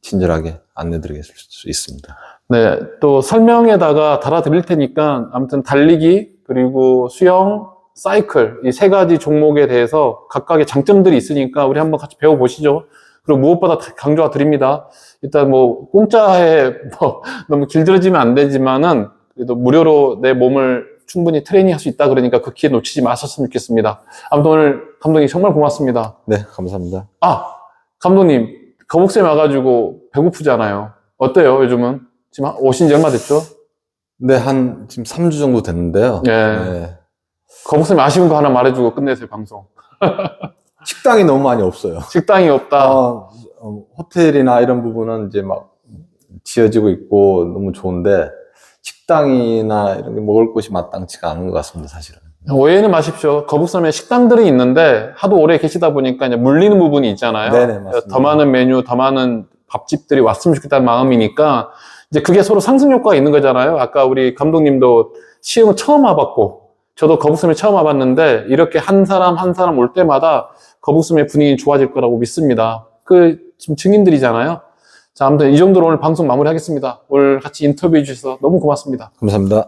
친절하게 안내드릴 수 있습니다. 네. 또 설명에다가 달아드릴 테니까, 아무튼 달리기, 그리고 수영, 사이클, 이 세 가지 종목에 대해서 각각의 장점들이 있으니까 우리 한번 같이 배워보시죠. 그리고 무엇보다 강조가 드립니다. 일단 뭐, 공짜에 뭐, 너무 길들여지면 안 되지만은, 그래도 무료로 내 몸을 충분히 트레이닝 할 수 있다 그러니까 그 기회 놓치지 마셨으면 좋겠습니다. 아무튼 오늘 감독님 정말 고맙습니다. 네, 감사합니다. 아, 감독님, 거북쌤 와가지고 배고프잖아요. 어때요, 요즘은? 지금 오신 지 얼마 됐죠? 네, 지금 3주 정도 됐는데요. 네. 네. 거북쌤 아쉬운 거 하나 말해주고 끝내세요, 방송. 식당이 너무 많이 없어요. 식당이 없다. 호텔이나 이런 부분은 이제 막 지어지고 있고 너무 좋은데 식당이나 이런 게 먹을 곳이 마땅치가 않은 것 같습니다, 사실은. 오해는 마십시오. 거북섬에 식당들이 있는데 하도 오래 계시다 보니까 이제 물리는 부분이 있잖아요. 네네, 맞습니다. 더 많은 메뉴, 더 많은 밥집들이 왔으면 좋겠다는 마음이니까 이제 그게 서로 상승 효과가 있는 거잖아요. 아까 우리 감독님도 시흥 처음 와봤고 저도 거북섬에 처음 와봤는데 이렇게 한 사람 한 사람 올 때마다 거북섬의 분위기 좋아질 거라고 믿습니다. 그 지금 증인들이잖아요. 자, 아무튼 이 정도로 오늘 방송 마무리하겠습니다. 오늘 같이 인터뷰해 주셔서 너무 고맙습니다. 감사합니다.